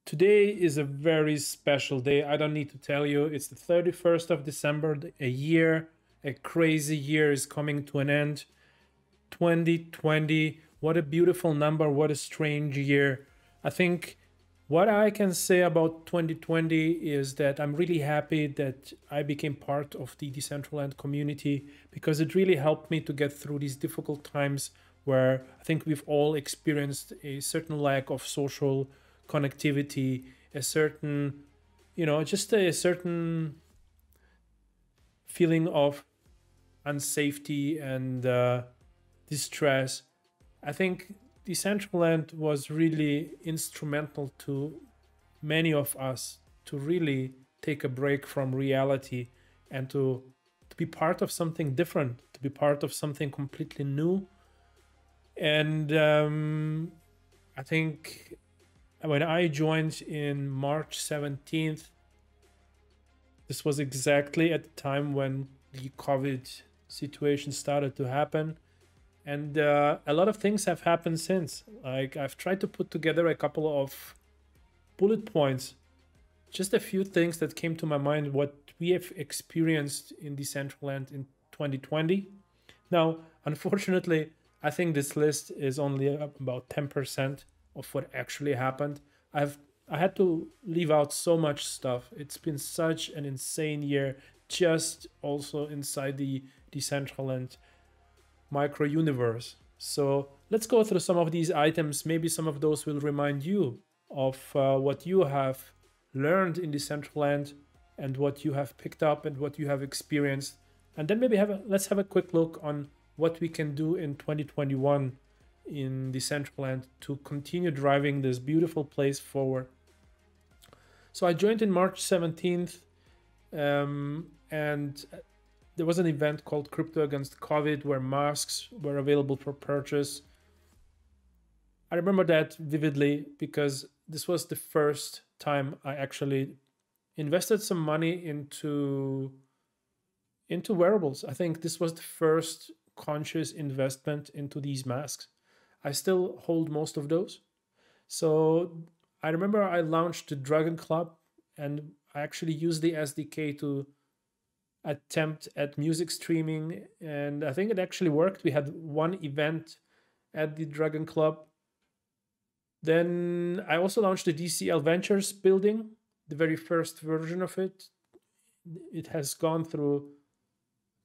Today is a very special day. I don't need to tell you. It's the 31st of December. A crazy year is coming to an end. 2020. What a beautiful number. What a strange year. I think what I can say about 2020 is that I'm really happy that I became part of the Decentraland community because it really helped me to get through these difficult times where I think we've all experienced a certain lack of social connectivity, a certain, just a certain feeling of unsafety and distress. I think Decentraland was really instrumental to many of us to really take a break from reality and to be part of something different, to be part of something completely new. And I think when I joined in March 17th, this was exactly at the time when the COVID situation started to happen. And a lot of things have happened since. Like, I've tried to put together a couple of bullet points, just a few things that came to my mind, what we have experienced in Decentraland in 2020. Now, unfortunately, I think this list is only about 10% of what actually happened. I had to leave out so much stuff. It's been such an insane year, just also inside the Decentraland micro universe. So let's go through some of these items. Maybe some of those will remind you of what you have learned in Decentraland and what you have picked up and what you have experienced. And then maybe let's have a quick look on what we can do in 2021 in Decentraland to continue driving this beautiful place forward. So I joined in March 17th, and there was an event called CryptoAgainstCovid where masks were available for purchase. I remember that vividly because this was the first time I actually invested some money into wearables. I think this was the first conscious investment into these masks. I still hold most of those. So I remember I launched the Dragon Club and I actually used the SDK to attempt at music streaming, and I think it actually worked. We had one event at the Dragon Club. Then I also launched the DCL Ventures building, the very first version of it. It has gone through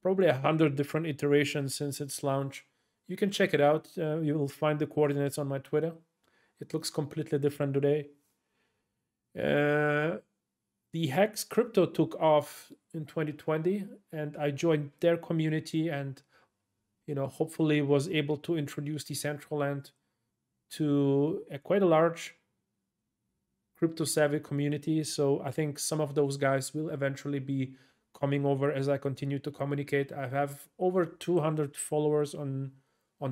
probably 100 different iterations since its launch. You can check it out. You will find the coordinates on my Twitter. It looks completely different today. The Hex crypto took off in 2020, and I joined their community and hopefully was able to introduce Decentraland to quite a large crypto savvy community. So I think some of those guys will eventually be coming over as I continue to communicate. I have over 200 followers on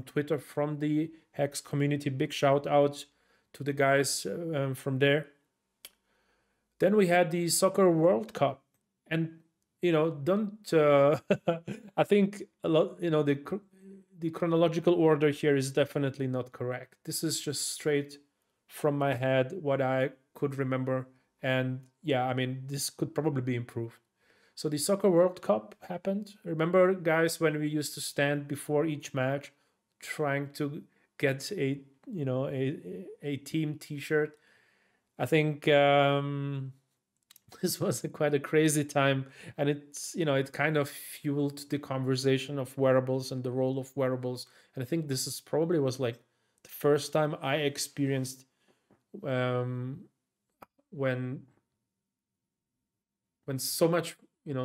Twitter from the Hex community. Big shout out to the guys from there. Then we had the Soccer World Cup, and don't I think a lot, the chronological order here is definitely not correct. This is just straight from my head what I could remember, and yeah, I mean, this could probably be improved. So the Soccer World Cup happened. Remember, guys, when we used to stand before each match trying to get a team t-shirt? I think this was quite a crazy time, and it kind of fueled the conversation of wearables and the role of wearables. And I think this is probably was like the first time I experienced when so much,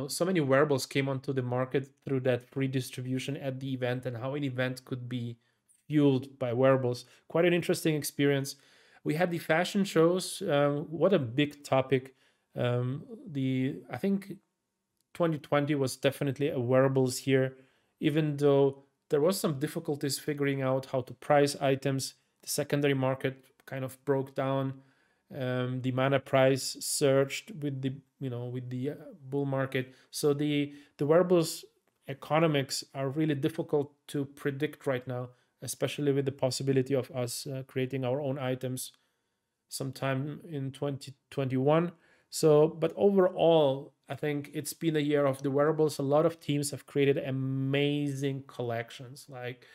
so many wearables came onto the market through that free distribution at the event, and how an event could be fueled by wearables. Quite an interesting experience. We had the fashion shows. What a big topic. I think 2020 was definitely a wearables year, even though there was some difficulties figuring out how to price items. The secondary market kind of broke down. The mana price surged with the bull market. So the wearables economics are really difficult to predict right now, especially with the possibility of us creating our own items. sometime in 2021. So, but overall, I think it's been a year of the wearables. A lot of teams have created amazing collections. Like,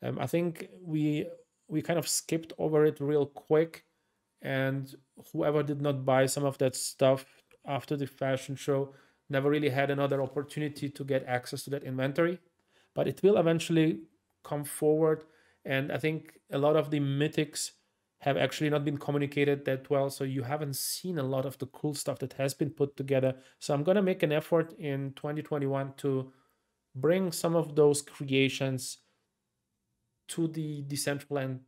I think we kind of skipped over it real quick, and whoever did not buy some of that stuff after the fashion show never really had another opportunity to get access to that inventory. But it will eventually come forward, and I think a lot of the mythics have actually not been communicated that well, so you haven't seen a lot of the cool stuff that has been put together. So I'm going to make an effort in 2021 to bring some of those creations to the Decentraland,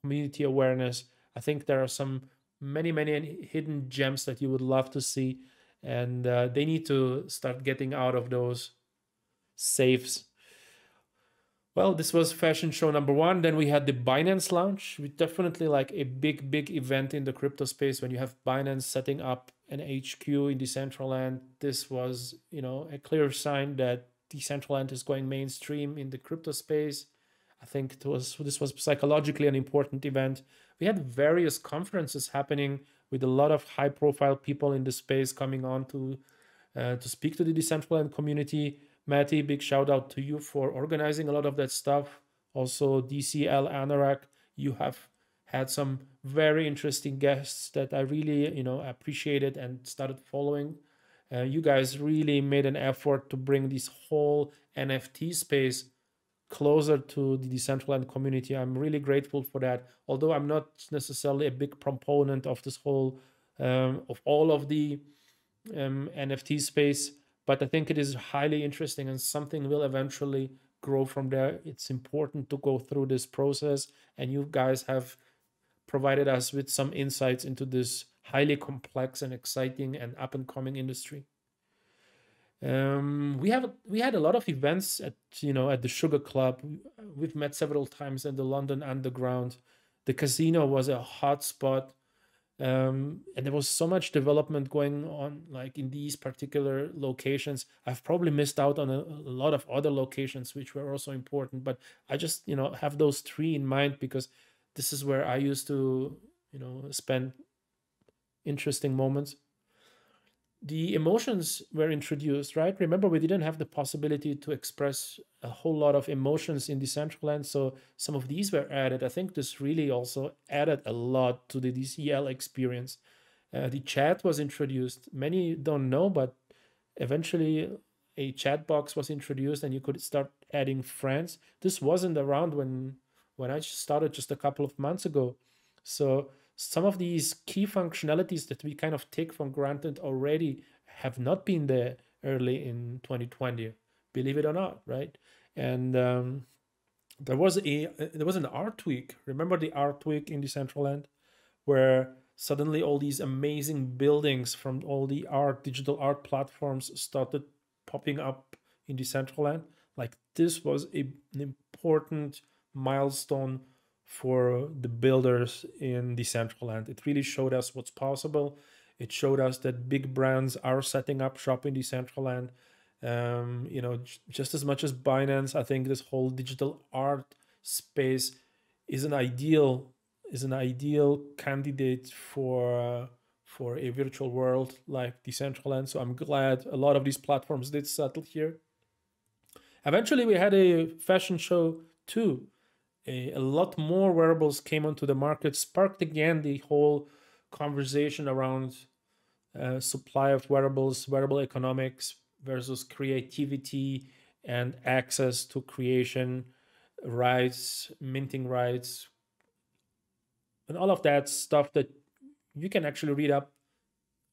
community awareness. I think there are some many hidden gems that you would love to see, and they need to start getting out of those safes. Well, this was fashion show number one. Then we had the Binance Launch, which definitely like a big event in the crypto space. When you have Binance setting up an HQ in Decentraland, this was, a clear sign that Decentraland is going mainstream in the crypto space. I think this was psychologically an important event. We had various conferences happening with a lot of high-profile people in the space coming on to speak to the Decentraland community. Matty, big shout out to you for organizing a lot of that stuff. Also, DCL Anorak, you have had some very interesting guests that I really, appreciated and started following. You guys really made an effort to bring this whole NFT space closer to the Decentraland community. I'm really grateful for that. Although I'm not necessarily a big proponent of this whole, of all of the NFT space, but I think it is highly interesting and something will eventually grow from there. It's important to go through this process, and you guys have provided us with some insights into this highly complex and exciting and up and coming industry. We had a lot of events at the Sugar Club. We've met several times in the London Underground. The casino was a hot spot. And there was so much development going on like in these particular locations. I've probably missed out on a lot of other locations which were also important, but I just have those three in mind because this is where I used to spend interesting moments. The emotions were introduced, right? Remember, we didn't have the possibility to express a whole lot of emotions in Decentraland, so some of these were added. I think this really also added a lot to the DCL experience. The chat was introduced. Many don't know, but eventually a chat box was introduced and you could start adding friends. This wasn't around when I started just a couple of months ago. So some of these key functionalities that we kind of take for granted already have not been there early in 2020, believe it or not, right? And there was an art week. Remember the art week in Decentraland, where suddenly all these amazing buildings from all the digital art platforms started popping up in Decentraland. Like this was an important milestone for the builders in Decentraland. It really showed us what's possible. It showed us that big brands are setting up shop in Decentraland. Just as much as Binance, I think this whole digital art space is an ideal candidate for a virtual world like Decentraland. So I'm glad a lot of these platforms did settle here. Eventually, we had a fashion show too. A lot more wearables came onto the market, sparked again the whole conversation around supply of wearables, wearable economics versus creativity and access to creation rights, minting rights, and all of that stuff that you can actually read up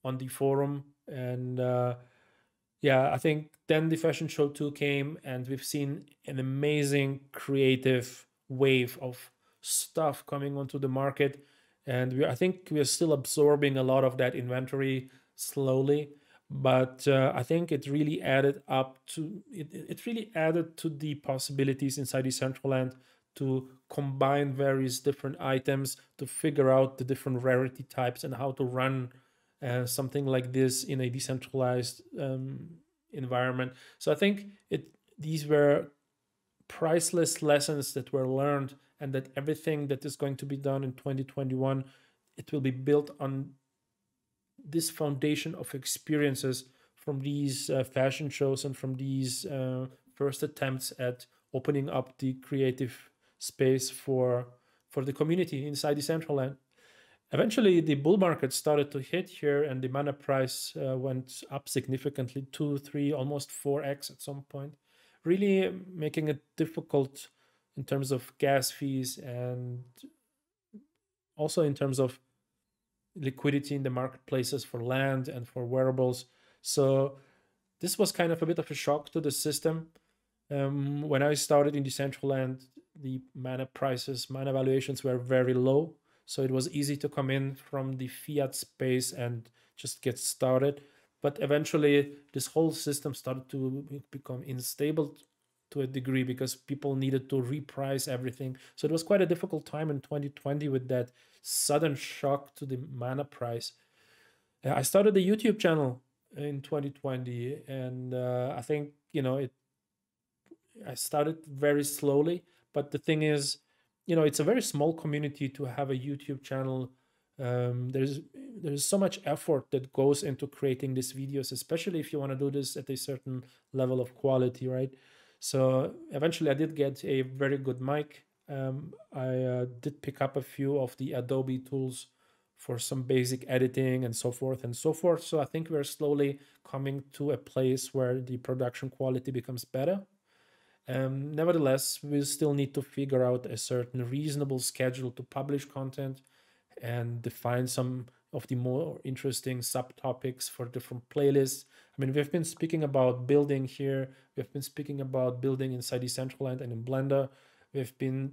on the forum. And I think then the fashion show 2 came, and we've seen an amazing creative wave of stuff coming onto the market, and I think we are still absorbing a lot of that inventory slowly, but I think it really added to the possibilities inside Decentraland to combine various different items to figure out the different rarity types and how to run something like this in a decentralized environment. So I think these were priceless lessons that were learned, and that everything that is going to be done in 2021 it will be built on this foundation of experiences from these fashion shows and from these first attempts at opening up the creative space for the community inside Decentraland. Eventually, the bull market started to hit here, and the mana price went up significantly, 2, 3, almost 4x at some point, really making it difficult in terms of gas fees and also in terms of liquidity in the marketplaces for land and for wearables. So this was kind of a bit of a shock to the system. When I started in Decentraland, the mana prices, mana valuations were very low. So it was easy to come in from the fiat space and just get started. But eventually, this whole system started to become unstable to a degree because people needed to reprice everything. So it was quite a difficult time in 2020 with that sudden shock to the mana price. I started a YouTube channel in 2020, and I think I started very slowly. But the thing is, it's a very small community to have a YouTube channel. There's so much effort that goes into creating these videos, especially if you want to do this at a certain level of quality, right? So eventually I did get a very good mic. I did pick up a few of the Adobe tools for some basic editing and so forth and so forth. So I think we're slowly coming to a place where the production quality becomes better. Nevertheless, we still need to figure out a certain reasonable schedule to publish content and define some of the more interesting subtopics for different playlists. I mean, we've been speaking about building here. We've been speaking about building inside Decentraland and in Blender. We've been,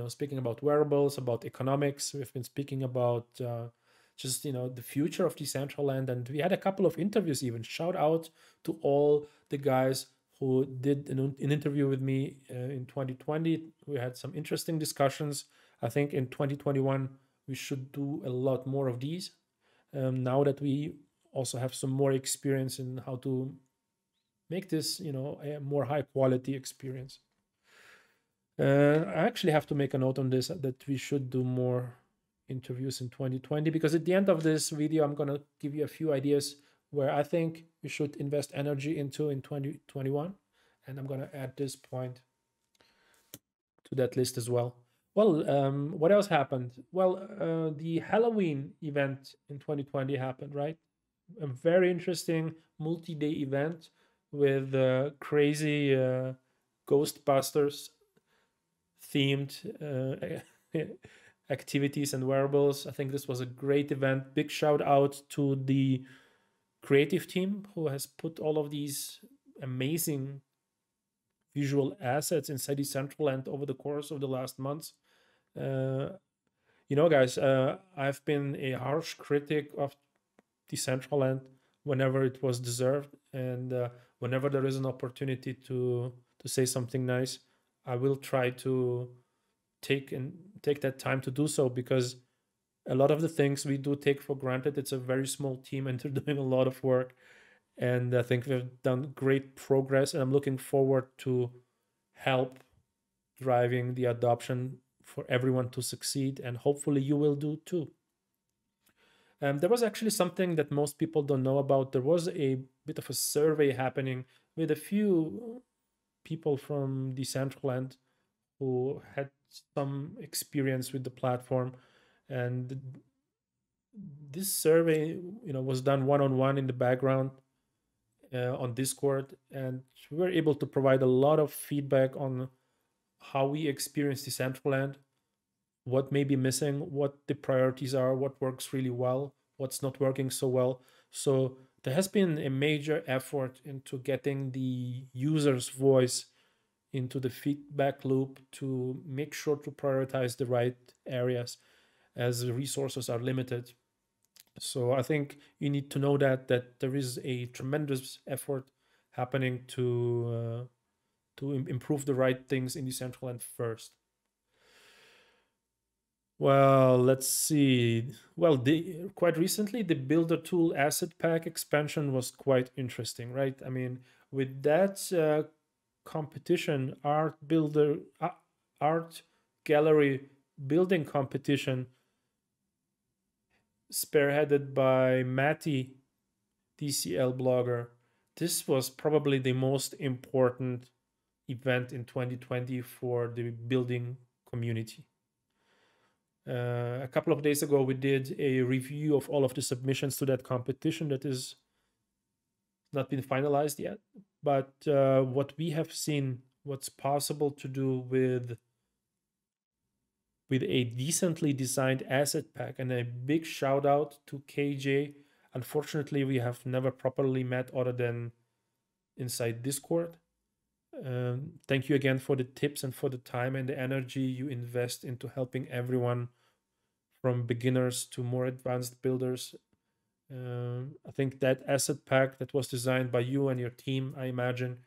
speaking about wearables, about economics. We've been speaking about just, the future of Decentraland. And we had a couple of interviews even. Shout out to all the guys who did an interview with me in 2020. We had some interesting discussions. I think in 2021, we should do a lot more of these. Now that we also have some more experience in how to make this, a more high quality experience. I actually have to make a note on this that we should do more interviews in 2020, because at the end of this video, I'm going to give you a few ideas where I think we should invest energy into in 2021. And I'm going to add this point to that list as well. Well, what else happened? Well, the Halloween event in 2020 happened, right? A very interesting multi-day event with crazy Ghostbusters themed activities and wearables. I think this was a great event. Big shout out to the creative team who has put all of these amazing visual assets inside Decentraland over the course of the last months. Guys, I've been a harsh critic of Decentraland whenever it was deserved, and whenever there is an opportunity to say something nice, I will try to take that time to do so, because a lot of the things we do take for granted. It's a very small team and they're doing a lot of work, and I think we've done great progress, and I'm looking forward to help driving the adoption for everyone to succeed, and hopefully you will do too. There was actually something that most people don't know about. There was a bit of a survey happening with a few people from Decentraland who had some experience with the platform, and this survey, was done one-on-one in the background on Discord, and we were able to provide a lot of feedback on how we experience Decentraland, what may be missing, what the priorities are, what works really well, what's not working so well. So there has been a major effort into getting the user's voice into the feedback loop to make sure to prioritize the right areas, as the resources are limited. So I think you need to know that there is a tremendous effort happening to improve the right things in Decentraland first. Well, let's see. Well, quite recently, the Builder Tool Asset Pack expansion was quite interesting, right? I mean, with that competition, art gallery building competition, spearheaded by Matty, DCL blogger. This was probably the most important event in 2020 for the building community. A couple of days ago, we did a review of all of the submissions to that competition that is not been finalized yet. But what we have seen, what's possible to do with a decently designed asset pack, and a big shout out to KJ. Unfortunately, we have never properly met other than inside Discord. Thank you again for the tips and for the time and the energy you invest into helping everyone from beginners to more advanced builders. I think that asset pack that was designed by you and your team, I imagine,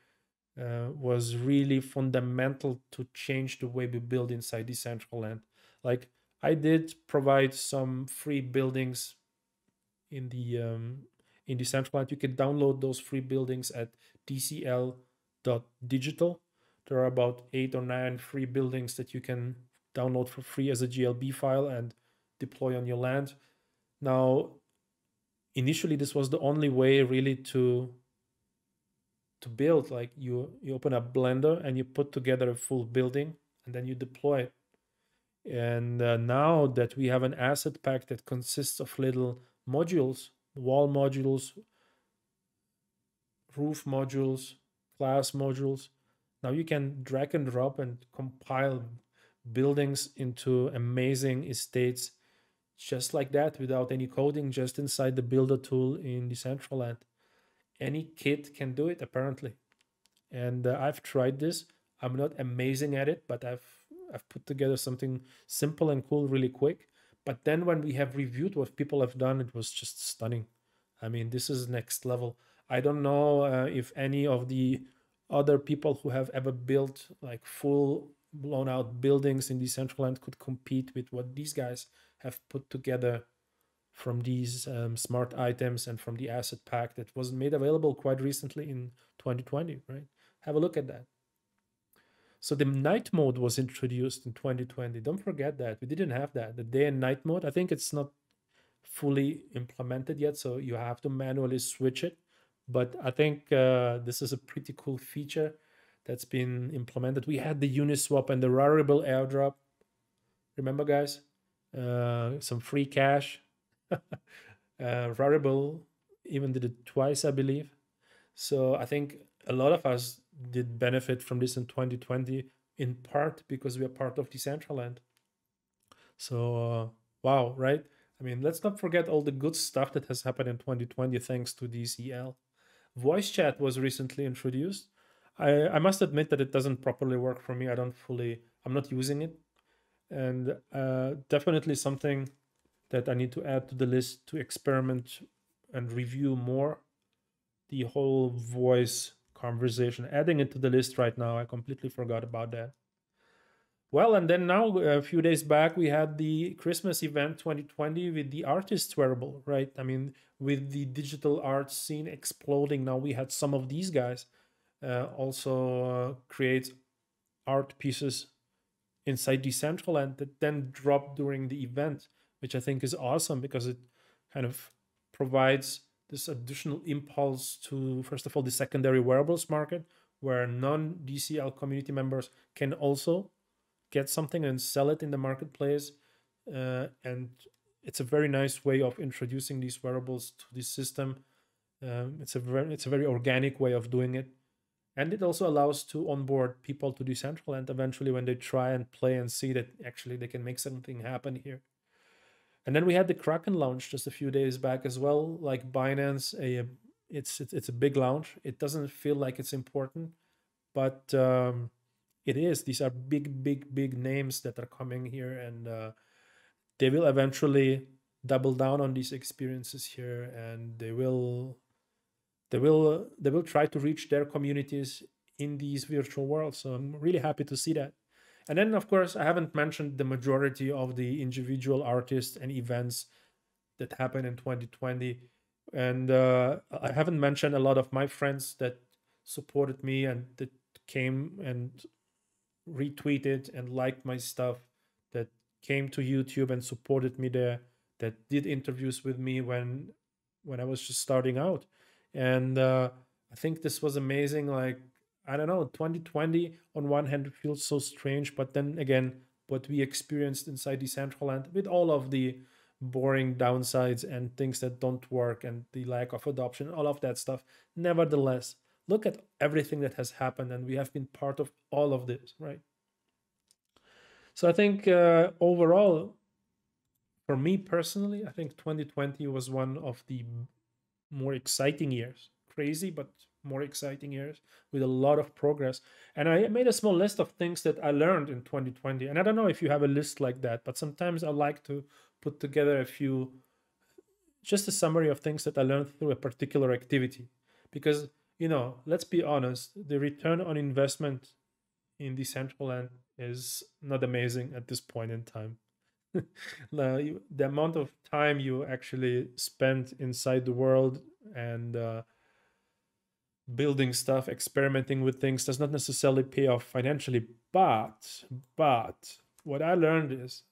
was really fundamental to change the way we build inside Decentraland. Like, I did provide some free buildings in Decentraland. You can download those free buildings at DCL.digital. There are about 8 or 9 free buildings that you can download for free as a GLB file and deploy on your land. Now, initially, this was the only way really to build. Like, you open a Blender and you put together a full building and then you deploy it. And now that we have an asset pack that consists of little modules, wall modules, roof modules, class modules, now you can drag and drop and compile buildings into amazing estates just like that, without any coding, just inside the builder tool in Decentraland. Any kid can do it, apparently. And I've tried this. I'm not amazing at it, but I've put together something simple and cool really quick. But then when we have reviewed what people have done, it was just stunning. I mean, this is next level. I don't know if any of the other people who have ever built like full blown out buildings in Decentraland could compete with what these guys have put together from these smart items and from the asset pack that was made available quite recently in 2020, right? Have a look at that. So the night mode was introduced in 2020. Don't forget that. We didn't have that. The day and night mode, I think it's not fully implemented yet, so you have to manually switch it. But I think this is a pretty cool feature that's been implemented. We had the Uniswap and the Rarible airdrop. Remember, guys? Some free cash. Rarible even did it twice, I believe. So I think a lot of us did benefit from this in 2020, in part because we are part of Decentraland. So wow, right? I mean, let's not forget all the good stuff that has happened in 2020 thanks to DCL. Voice chat was recently introduced. I must admit that it doesn't properly work for me. I'm not using it. And definitely something that I need to add to the list to experiment and review more. The whole voice conversation, adding it to the list right now. I completely forgot about that. Well, and then now a few days back, we had the Christmas event 2020 with the artist wearable, right? I mean, with the digital art scene exploding, now we had some of these guys also create art pieces inside Decentraland that then drop during the event, which I think is awesome because it kind of provides this additional impulse to, first of all, the secondary wearables market, where non-DCL community members can also get something and sell it in the marketplace. And it's a very nice way of introducing these wearables to the system. It's a very organic way of doing it. And it also allows to onboard people to Decentraland eventually when they try and play and see that actually they can make something happen here. And then we had the Kraken launch just a few days back as well. Like Binance, it's a big launch. It doesn't feel like it's important, but it is. These are big names that are coming here, and they will eventually double down on these experiences here, and they will try to reach their communities in these virtual worlds. So I'm really happy to see that. And then, of course, I haven't mentioned the majority of the individual artists and events that happened in 2020. And I haven't mentioned a lot of my friends that supported me and that came and retweeted and liked my stuff, that came to YouTube and supported me there. that did interviews with me when I was just starting out. And I think this was amazing. Like, I don't know, 2020 on one hand feels so strange, but then again, what we experienced inside Decentraland with all of the boring downsides and things that don't work and the lack of adoption, all of that stuff. Nevertheless, look at everything that has happened, and we have been part of all of this, right? So I think overall, for me personally, I think 2020 was one of the more exciting years. Crazy, but more exciting years with a lot of progress. And I made a small list of things that I learned in 2020. And I don't know if you have a list like that, but sometimes I like to put together a few, just a summary of things that I learned through a particular activity. Because, let's be honest, the return on investment in Decentraland is not amazing at this point in time. The amount of time you actually spent inside the world and building stuff, experimenting with things does not necessarily pay off financially. But what I learned is,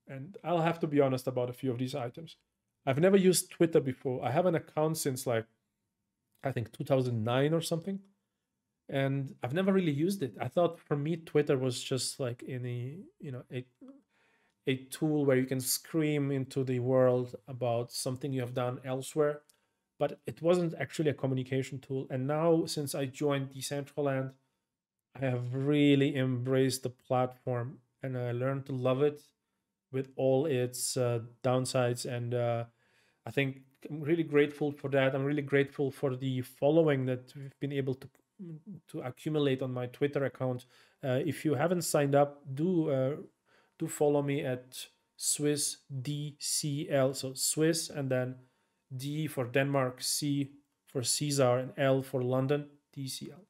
and I'll have to be honest about a few of these items. I've never used Twitter before. I have an account since like I think 2009 or something, and I've never really used it. I thought for me Twitter was just like any a tool where you can scream into the world about something you have done elsewhere, but it wasn't actually a communication tool. And now, since I joined Decentraland, I have really embraced the platform and I learned to love it with all its downsides. And I think I'm really grateful for that. I'm really grateful for the following that we've been able to accumulate on my Twitter account. If you haven't signed up, do follow me at Swiss DCL. So Swiss and then D for Denmark, C for Caesar, and L for London, DCL.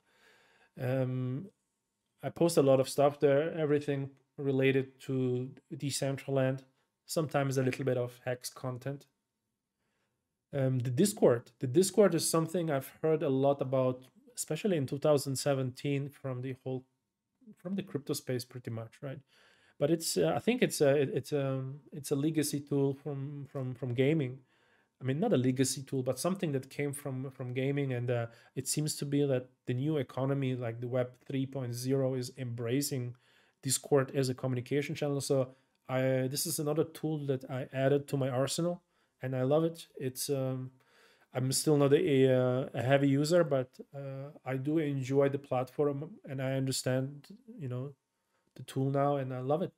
I post a lot of stuff there, everything related to Decentraland, sometimes a little bit of Hex content. The Discord is something I've heard a lot about, especially in 2017 from the crypto space, pretty much, right? But it's I think it's a legacy tool from gaming. I mean, not a legacy tool, but something that came from gaming, and it seems to be that the new economy, like the Web 3.0, is embracing Discord as a communication channel. So this is another tool that I added to my arsenal, and I love it. It's I'm still not a heavy user, but I do enjoy the platform, and I understand the tool now, and I love it.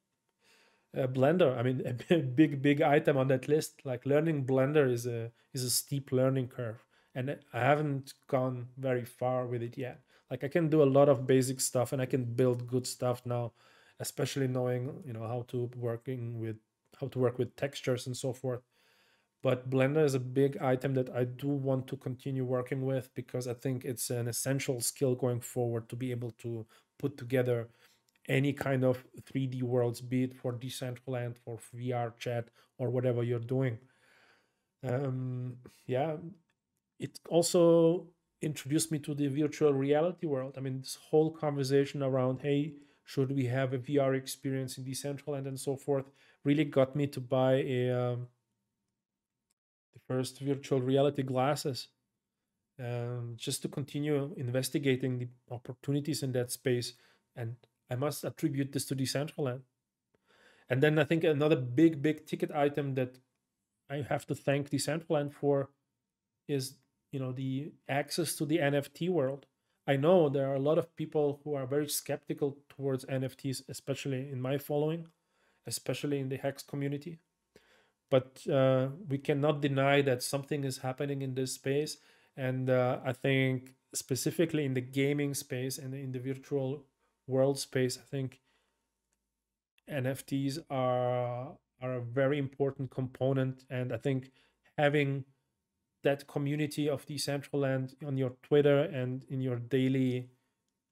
Blender, I mean, a big item on that list. Like learning Blender is a steep learning curve, and I haven't gone very far with it yet. Like I can do a lot of basic stuff, and I can build good stuff now, especially knowing how to work with textures and so forth. But Blender is a big item that I do want to continue working with because I think it's an essential skill going forward to be able to put together any kind of 3D worlds, be it for Decentraland, for VR chat, or whatever you're doing. Yeah, it also introduced me to the virtual reality world. I mean, this whole conversation around, hey, should we have a VR experience in Decentraland and so forth, really got me to buy the first virtual reality glasses, just to continue investigating the opportunities in that space. And I must attribute this to Decentraland. And then I think another big ticket item that I have to thank Decentraland for is, the access to the NFT world. I know there are a lot of people who are very skeptical towards NFTs, especially in my following, especially in the Hex community. But we cannot deny that something is happening in this space. And I think specifically in the gaming space and in the virtual world space, I think NFTs are a very important component. And I think having that community of Decentraland on your Twitter and in your daily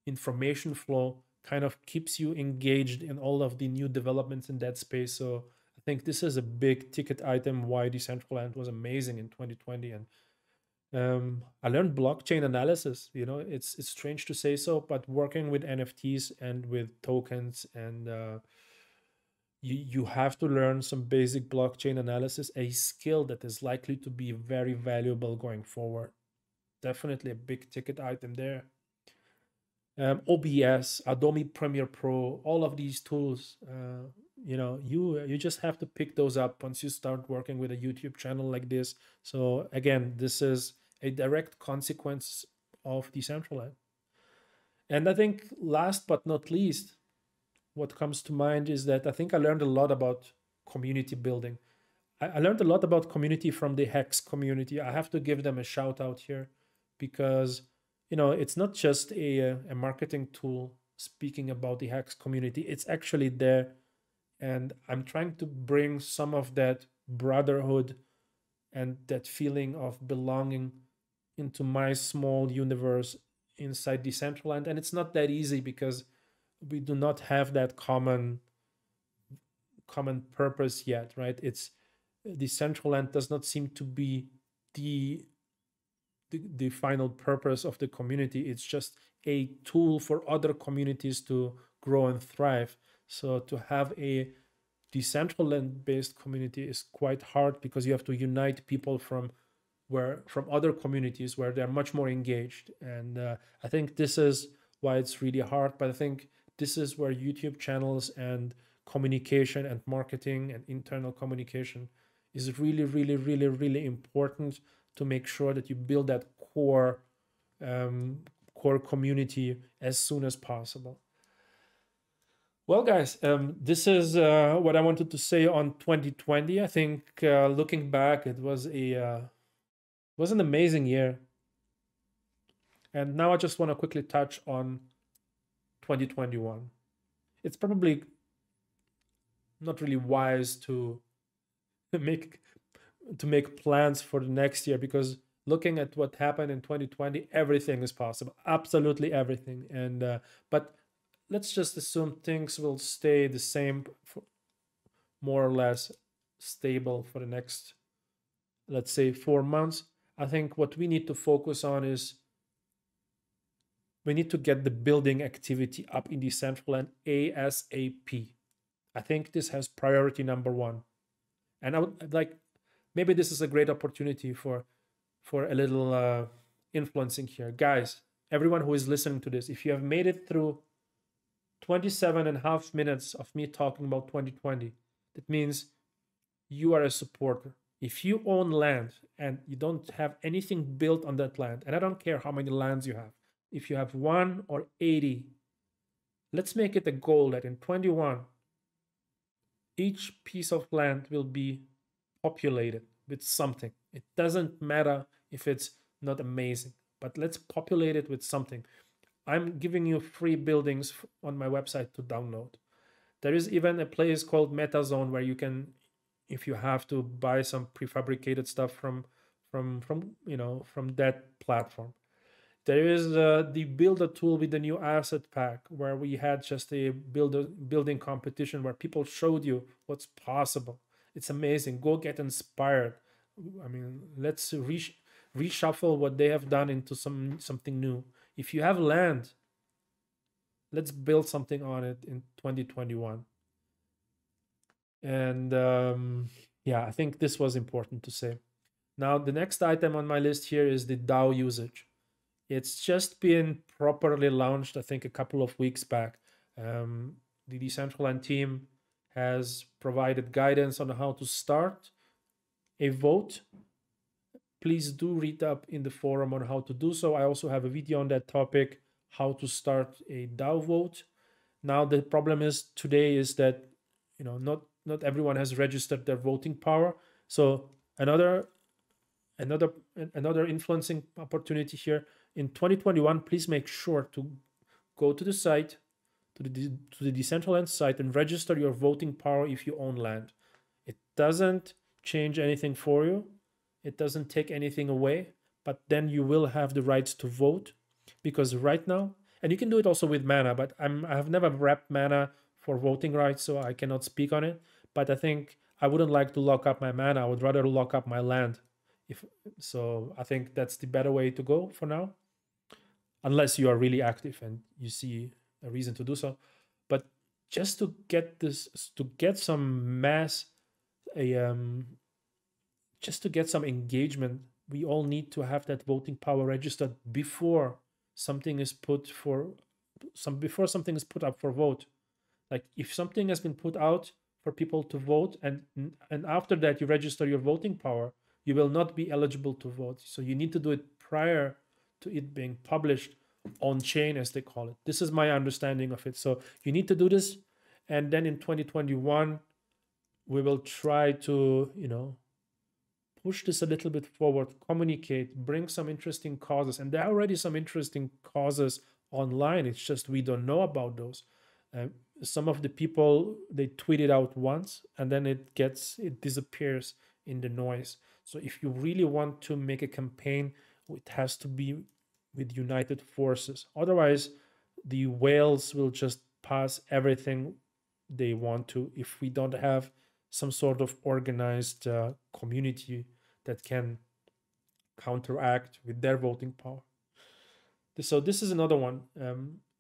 information flow kind of keeps you engaged in all of the new developments in that space. So I think this is a big ticket item why Decentraland was amazing in 2020. And I learned blockchain analysis. It's strange to say so, but working with NFTs and with tokens and you have to learn some basic blockchain analysis, a skill that is likely to be very valuable going forward. Definitely a big ticket item there. OBS, Adobe Premiere Pro, all of these tools, you just have to pick those up once you start working with a YouTube channel like this. So again, this is a direct consequence of Decentraland. And I think last but not least, what comes to mind is that I think I learned a lot about community building. I learned a lot about community from the Hex community. I have to give them a shout out here because it's not just a marketing tool speaking about the Hex community. It's actually there, and I'm trying to bring some of that brotherhood and that feeling of belonging into my small universe inside Decentraland. And it's not that easy because we do not have that common purpose yet, right? It's Decentraland does not seem to be the final purpose of the community. It's just a tool for other communities to grow and thrive. So to have a Decentraland based community is quite hard because you have to unite people from other communities where they're much more engaged. And I think this is why it's really hard. But I think this is where YouTube channels and communication and marketing and internal communication is really, really, really, really important to make sure that you build that core community as soon as possible. Well, guys, this is what I wanted to say on 2020. I think looking back, it was an amazing year. And now I just want to quickly touch on 2021. It's probably not really wise to make plans for the next year because looking at what happened in 2020, everything is possible, absolutely everything. And but let's just assume things will stay the same, more or less stable for the next, let's say, 4 months. I think what we need to focus on is we need to get the building activity up in Decentraland ASAP. I think this has priority number one. And I would like, maybe this is a great opportunity for a little influencing here. Guys, everyone who is listening to this, if you have made it through 27.5 minutes of me talking about 2020, that means you are a supporter. If you own land and you don't have anything built on that land, and I don't care how many lands you have, if you have 1 or 80, let's make it a goal that in 21, each piece of land will be populated with something. It doesn't matter if it's not amazing, but let's populate it with something. I'm giving you free buildings on my website to download. There is even a place called MetaZone where you can, if you have to, buy some prefabricated stuff from that platform. There is the builder tool with the new asset pack where we had just a building competition where people showed you what's possible. It's amazing. Go get inspired. I mean, let's reshuffle what they have done into something new. If you have land, let's build something on it in 2021. And I think this was important to say. Now, the next item on my list here is the DAO usage. It's just been properly launched, I think, a couple of weeks back. The Decentraland team has provided guidance on how to start a vote. Please do read up in the forum on how to do so. I also have a video on that topic, how to start a DAO vote. Now, the problem today is that not everyone has registered their voting power. So another influencing opportunity here in 2021. Please make sure to go to the site, to the Decentraland site, and register your voting power if you own land. It doesn't change anything for you. It doesn't take anything away, but then you will have the rights to vote, because right now, and you can do it also with Mana, but I have never wrapped Mana for voting rights, so I cannot speak on it. But I think I wouldn't like to lock up my Mana. I would rather lock up my land. So I think that's the better way to go for now, unless you are really active and you see a reason to do so. But just to get this, to get some mass, a just to get some engagement, we all need to have that voting power registered before something is put for before something is put up for vote. Like if something has been put out for people to vote, and after that you register your voting power, you will not be eligible to vote. So you need to do it prior to it being published on chain, as they call it. This is my understanding of it. So you need to do this, and then in 2021 we will try to, push this a little bit forward, communicate, bring some interesting causes. And there are already some interesting causes online. It's just we don't know about those. Some of the people, they tweet it out once and then it disappears in the noise. So if you really want to make a campaign, it has to be with united forces. Otherwise, the whales will just pass everything they want to if we don't have some sort of organized community that can counteract with their voting power. So this is another one.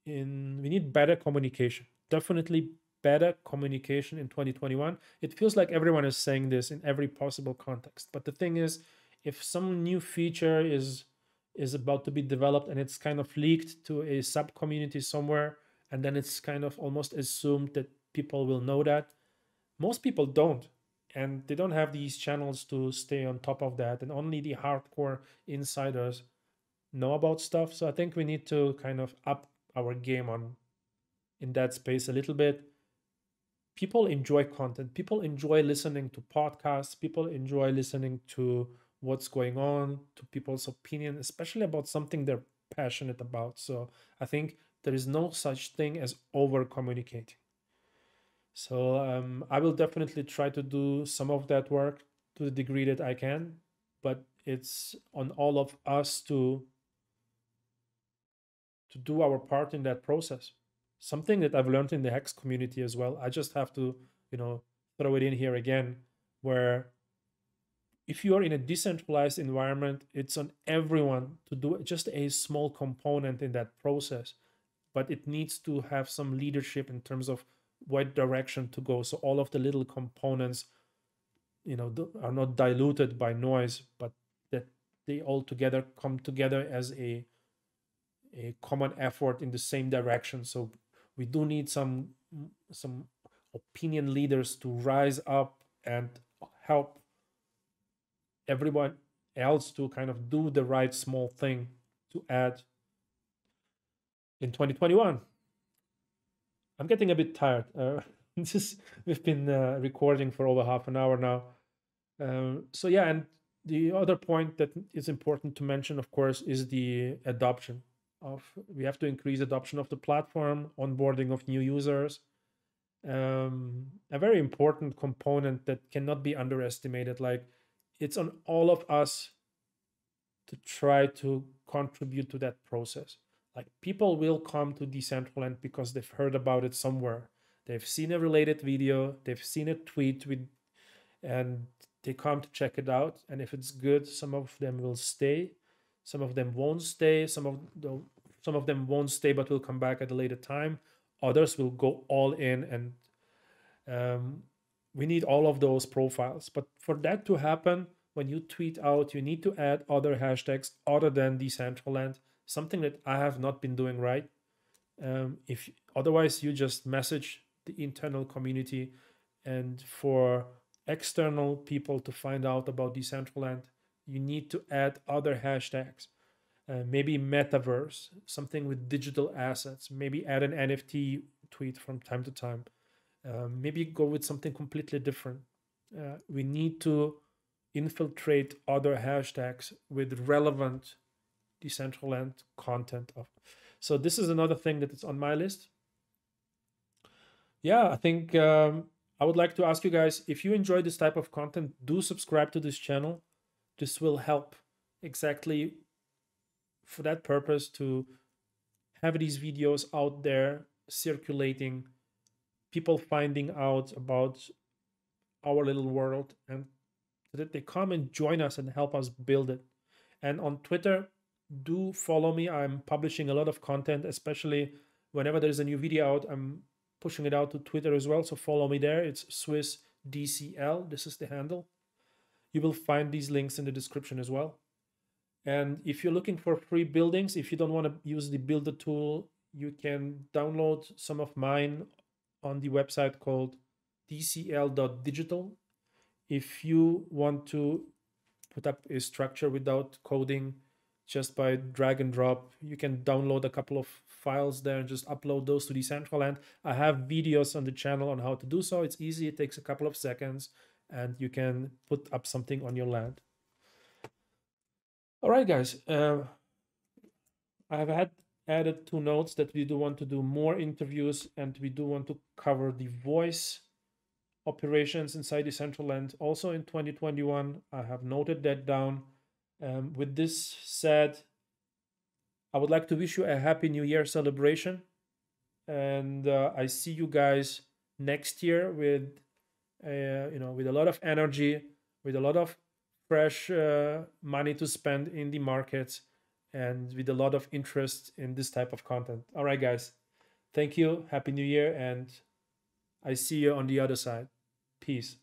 We need better communication. Definitely better communication in 2021. It feels like everyone is saying this in every possible context. But the thing is, if some new feature is about to be developed and it's kind of leaked to a sub community somewhere, and then it's kind of almost assumed that people will know that, most people don't, and they don't have these channels to stay on top of that, and only the hardcore insiders know about stuff. So I think we need to kind of up our game on in that space a little bit. People enjoy content. People enjoy listening to podcasts. People enjoy listening to what's going on, to people's opinion, especially about something they're passionate about. So I think there is no such thing as over communicating. So I will definitely try to do some of that work to the degree that I can, but it's on all of us to do our part in that process. Something that I've learned in the Hex community as well. I just have to, throw it in here again, where if you are in a decentralized environment, it's on everyone to do just a small component in that process, but it needs to have some leadership in terms of what direction to go. So all of the little components, are not diluted by noise, but that they all together come together as a common effort in the same direction. So we do need some opinion leaders to rise up and help everyone else to kind of do the right small thing to add in 2021. I'm getting a bit tired. We've been recording for over half an hour now. So yeah, and the other point that is important to mention, of course, is the adoption we have to increase adoption of the platform, onboarding of new users. A very important component that cannot be underestimated. Like, it's on all of us to try to contribute to that process. Like, people will come to Decentraland because they've heard about it somewhere. They've seen a related video, they've seen a tweet and they come to check it out. And if it's good, some of them will stay. Some of them won't stay. Some of them won't stay, but will come back at a later time. Others will go all in, and we need all of those profiles. But for that to happen, when you tweet out, you need to add other hashtags other than Decentraland, something that I have not been doing right. If otherwise, you just message the internal community, and for external people to find out about Decentraland, you need to add other hashtags. Maybe Metaverse, something with digital assets. Maybe add an NFT tweet from time to time. Maybe go with something completely different. We need to infiltrate other hashtags with relevant Decentraland content. So this is another thing that is on my list. Yeah, I think I would like to ask you guys, if you enjoy this type of content, do subscribe to this channel. This will help exactly for that purpose, to have these videos out there circulating, people finding out about our little world, and so that they come and join us and help us build it. And on Twitter, do follow me. I'm publishing a lot of content, especially whenever there's a new video out. I'm pushing it out to Twitter as well. So follow me there. It's Swiss DCL. This is the handle. You will find these links in the description as well. And if you're looking for free buildings, if you don't want to use the builder tool, you can download some of mine on the website called DCL.digital. If you want to put up a structure without coding, just by drag and drop, you can download a couple of files there and just upload those to Decentraland. I have videos on the channel on how to do so. It's easy. It takes a couple of seconds and you can put up something on your land. All right, guys. I have added 2 notes that we do want to do more interviews and we do want to cover the voice operations inside Decentraland also in 2021. I have noted that down. With this said, I would like to wish you a happy New Year celebration, and I see you guys next year with, with a lot of energy, with a lot of fresh money to spend in the markets, and with a lot of interest in this type of content. All right, guys, thank you. Happy New Year, and I see you on the other side. Peace.